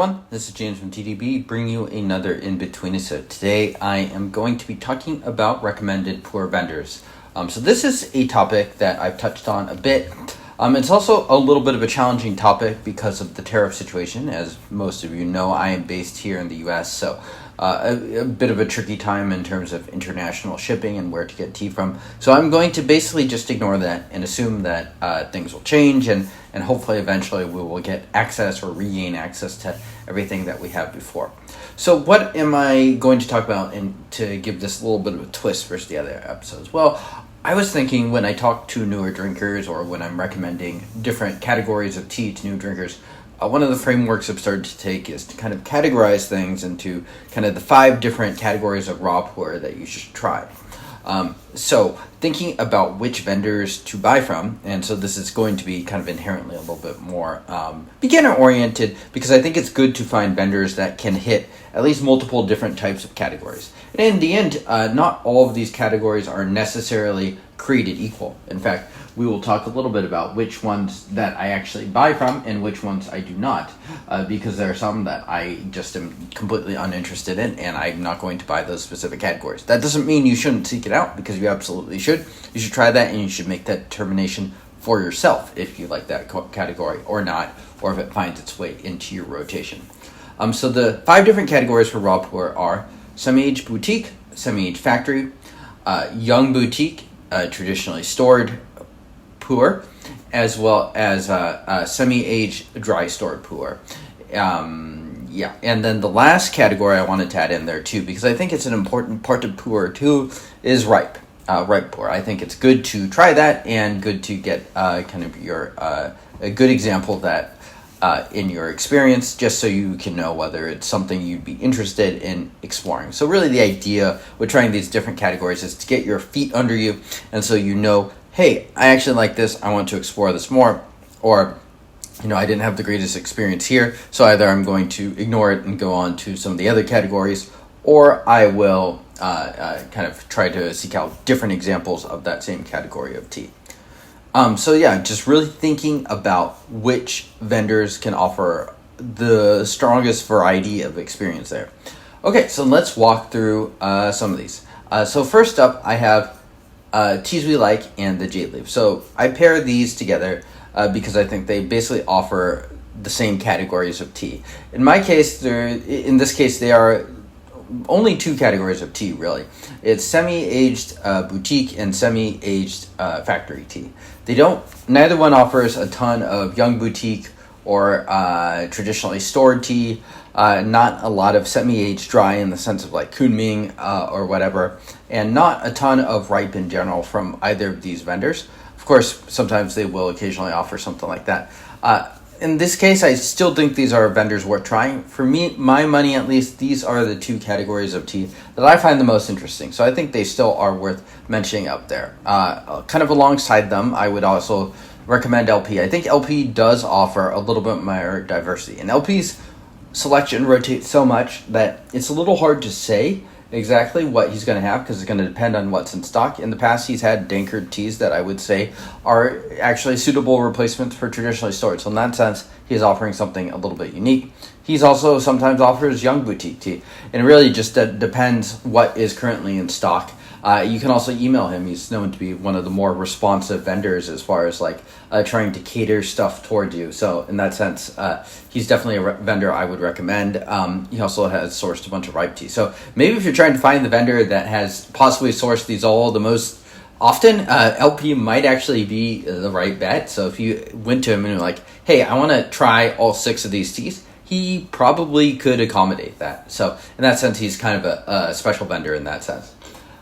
everyone, this is James from TDB bringing you another Inbetweenisode. Today I am going to be talking about recommended Pu'erh vendors. So this is a topic that I've touched on a bit. It's also a little bit of a challenging topic because of the tariff situation. As most of you know, I am based here in the US, so a bit of a tricky time in terms of international shipping and where to get tea from. So I'm going to basically just ignore that and assume that things will change and hopefully eventually we will get access or regain access to everything that we have before. So what am I going to talk about and to give this a little bit of a twist versus the other episodes? Well, I was thinking when I talk to newer drinkers or when I'm recommending different categories of tea to new drinkers, one of the frameworks I've started to take is to kind of categorize things into kind of the 5 different categories of raw pu'erh that you should try. So thinking about which vendors to buy from, and so this is going to be kind of inherently a little bit more beginner oriented because I think it's good to find vendors that can hit at least multiple different types of categories. And in the end, not all of these categories are necessarily created equal. In fact, we will talk a little bit about which ones that I actually buy from and which ones I do not, because there are some that I just am completely uninterested in and I'm not going to buy those specific categories. That doesn't mean you shouldn't seek it out, because you absolutely should. You should try that and you should make that determination for yourself if you like that category or not, or if it finds its way into your rotation. So the 5 different categories for raw pu'erh are semi-aged boutique, semi-aged factory, young boutique, traditionally stored pu'erh, as well as semi-aged dry stored pu'erh. And then the last category I wanted to add in there too, because I think it's an important part of pu'erh too, is ripe pu'erh. I think it's good to try that and good to get kind of your a good example of that in your experience, just so you can know whether it's something you'd be interested in exploring. So really the idea with trying these different categories is to get your feet under you, and so you know, hey, I actually like this, I want to explore this more, or, you know, I didn't have the greatest experience here, so either I'm going to ignore it and go on to some of the other categories, or I will kind of try to seek out different examples of that same category of tea. So yeah, just really thinking about which vendors can offer the strongest variety of experience there. Okay, so let's walk through some of these. So first up, I have Teas We Like and the Jade Leaf. So I pair these together because I think they basically offer the same categories of tea. In this case, they are only 2 categories of tea, really. It's semi-aged boutique and semi-aged factory tea. Neither one offers a ton of young boutique or traditionally stored tea. Not a lot of semi-aged dry in the sense of like Kunming or whatever, and not a ton of ripe in general from either of these vendors. Of course, sometimes they will occasionally offer something like that. In this case, I still think these are vendors worth trying. For me, my money at least, these are the 2 categories of tea that I find the most interesting. So I think they still are worth mentioning up there. Kind of alongside them, I would also recommend LP. I think LP does offer a little bit more diversity. And LP's selection rotates so much that it's a little hard to say exactly what he's going to have, because it's going to depend on what's in stock. In the past, he's had dankered teas that I would say are actually suitable replacements for traditionally stored. So in that sense, he's offering something a little bit unique. He's also sometimes offers young boutique tea, and it really just depends what is currently in stock. You can also email him. He's known to be one of the more responsive vendors as far as like trying to cater stuff towards you. So in that sense, he's definitely a vendor I would recommend. He also has sourced a bunch of ripe tea. So maybe if you're trying to find the vendor that has possibly sourced these all the most often, LP might actually be the right bet. So if you went to him and you're like, hey, I want to try all 6 of these teas, he probably could accommodate that. So in that sense, he's kind of a special vendor in that sense.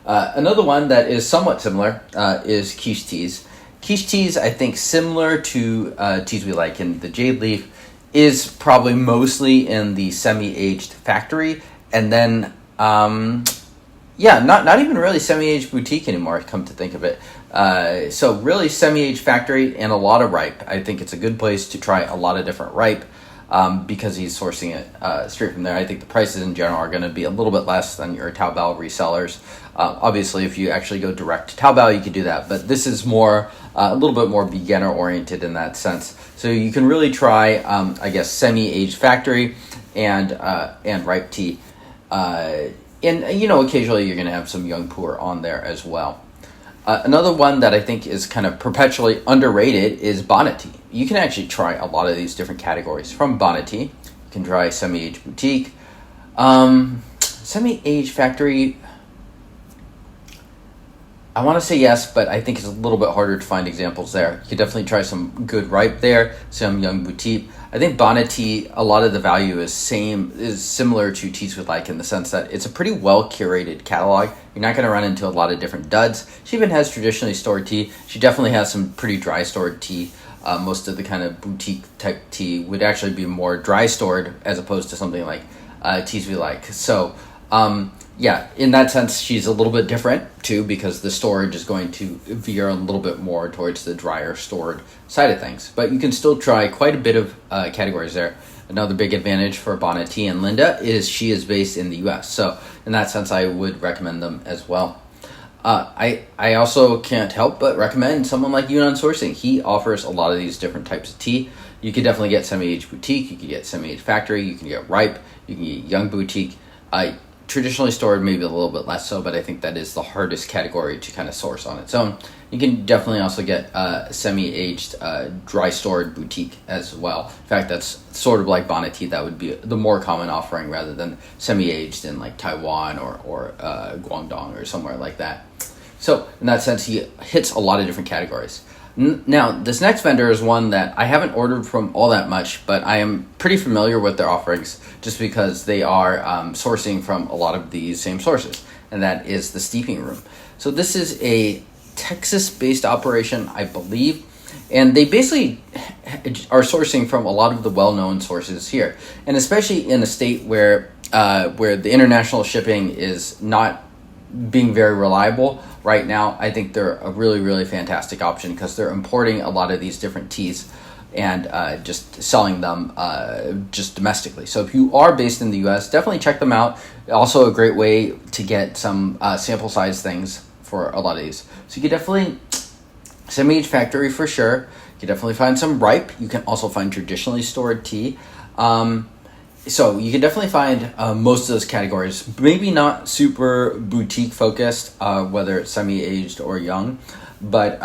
Another one that is somewhat similar is Quiche Teas. Quiche Teas, I think, similar to Teas We Like and the Jade Leaf, is probably mostly in the semi-aged factory, and then, not even really semi-aged boutique anymore, come to think of it. So really semi-aged factory and a lot of ripe. I think it's a good place to try a lot of different ripe. Because he's sourcing it straight from there. I think the prices in general are going to be a little bit less than your Taobao resellers. Obviously, if you actually go direct to Taobao, you could do that. But this is more a little bit more beginner-oriented in that sense. So you can really try, semi-aged factory and ripe tea. And occasionally you're going to have some young pu'er on there as well. Another one that I think is kind of perpetually underrated is Bana Tea. You can actually try a lot of these different categories from Bana Tea. You can try semi-aged boutique, semi-aged factory. I want to say yes, but I think it's a little bit harder to find examples there. You could definitely try some good ripe there, some young boutique. I think Bana Tea, a lot of the value is similar to Teas We Like in the sense that it's a pretty well curated catalog. You're not going to run into a lot of different duds. She even has traditionally stored tea. She definitely has some pretty dry stored tea. Most of the kind of boutique type tea would actually be more dry stored as opposed to something like Teas We Like. So yeah, in that sense, she's a little bit different too because the storage is going to veer a little bit more towards the drier stored side of things. But you can still try quite a bit of categories there. Another big advantage for Bana Tea and Linda is she is based in the US. So in that sense, I would recommend them as well. I also can't help but recommend someone like Yunnan Sourcing. He offers a lot of these different types of tea. You could definitely get semi-aged boutique. You can get semi-aged factory. You can get ripe. You can get young boutique. Traditionally stored, maybe a little bit less so, but I think that is the hardest category to kind of source on its own. You can definitely also get semi-aged dry stored boutique as well. In fact, that's sort of like Bana Tea. That would be the more common offering rather than semi-aged in like Taiwan or Guangdong or somewhere like that. So in that sense, he hits a lot of different categories. Now, this next vendor is one that I haven't ordered from all that much, but I am pretty familiar with their offerings just because they are sourcing from a lot of these same sources, and that is the Steeping Room. So this is a Texas-based operation, I believe, and they basically are sourcing from a lot of the well-known sources here, and especially in a state where the international shipping is not being very reliable right now. I think they're a really, really fantastic option because they're importing a lot of these different teas and just selling them just domestically. So if you are based in the US, definitely check them out. Also a great way to get some sample size things for a lot of these. So you can definitely, semi-aged factory for sure. You can definitely find some ripe. You can also find traditionally stored tea. So you can definitely find most of those categories, maybe not super boutique focused, whether it's semi-aged or young, but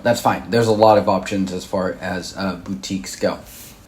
that's fine. There's a lot of options as far as boutiques go.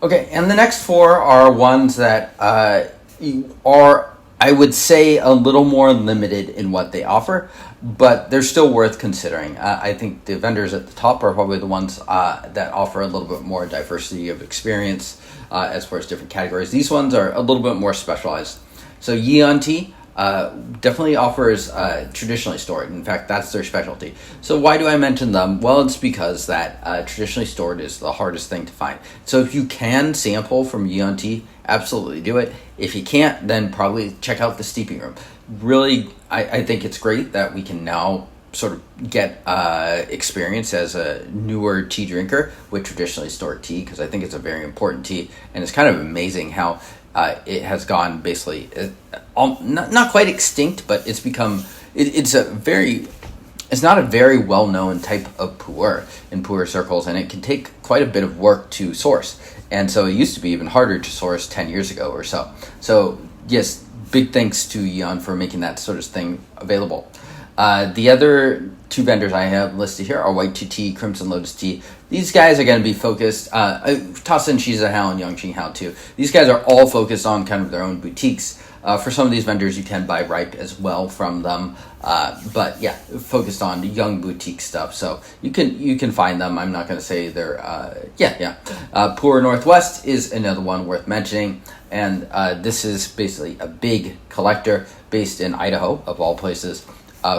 Okay, and the next four are ones that are, I would say, a little more limited in what they offer, but they're still worth considering. I think the vendors at the top are probably the ones that offer a little bit more diversity of experience as far as different categories. These ones are a little bit more specialized. So Yee On tea definitely offers traditionally stored. In fact, that's their specialty. So why do I mention them? Well, it's because that traditionally stored is the hardest thing to find. So if you can sample from Yee On tea, absolutely do it. If you can't, then probably check out the Steeping Room. Really, I think it's great that we can now sort of get experience as a newer tea drinker with traditionally stored tea, because I think it's a very important tea, and it's kind of amazing how it has gone basically not quite extinct, but it's become it's not a very well-known type of pu'er in pu'er circles, and it can take quite a bit of work to source, and so it used to be even harder to source 10 years ago or so. So yes, big thanks to Yee On for making that sort of thing available. The other two vendors I have listed here are White Tea, Crimson Lotus Tea. These guys are going to be focused, toss in Shiza Hao and Yangqing Hao too. These guys are all focused on kind of their own boutiques. For some of these vendors, you can buy ripe as well from them. But yeah, focused on young boutique stuff. So you can find them. I'm not going to say they're, Pu'er Northwest is another one worth mentioning. And this is basically a big collector based in Idaho, of all places,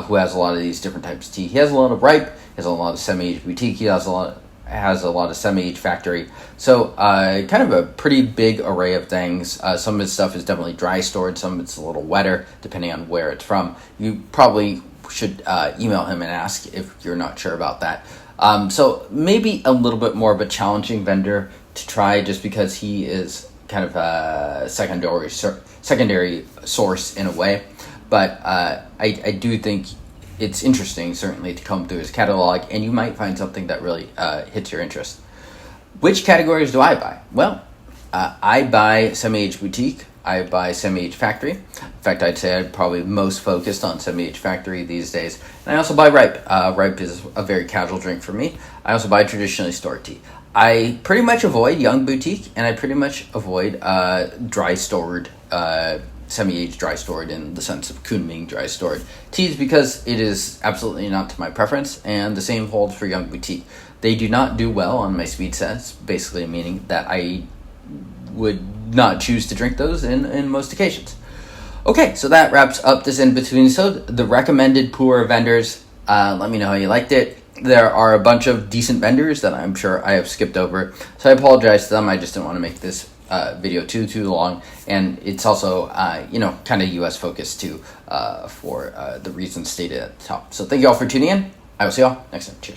who has a lot of these different types of tea. He has a lot of ripe, he has a lot of semi-aged boutique, he has a lot of semi-aged factory. So kind of a pretty big array of things. Some of his stuff is definitely dry stored, some of it's a little wetter, depending on where it's from. You probably should email him and ask if you're not sure about that. So maybe a little bit more of a challenging vendor to try, just because he is kind of a secondary source in a way. But I do think it's interesting, certainly, to comb through his catalog, and you might find something that really hits your interest. Which categories do I buy? Well, I buy semi-aged boutique. I buy semi-aged factory. In fact, I'd say I'm probably most focused on semi-aged factory these days. And I also buy ripe. Ripe is a very casual drink for me. I also buy traditionally stored tea. I pretty much avoid young boutique, and I pretty much avoid dry stored, semi-aged dry stored in the sense of Kunming dry stored teas, because it is absolutely not to my preference, and the same holds for young boutique. They do not do well on my speed sets, basically meaning that I would not choose to drink those in most occasions. Okay, so that wraps up this Inbetweenisode. The recommended Pu'erh vendors, let me know how you liked it. There are a bunch of decent vendors that I'm sure I have skipped over, so I apologize to them. I just didn't want to make this video too long, and it's also kind of US focused too, for the reasons stated at the top. So thank you all for tuning in. I will see y'all next time. Cheers.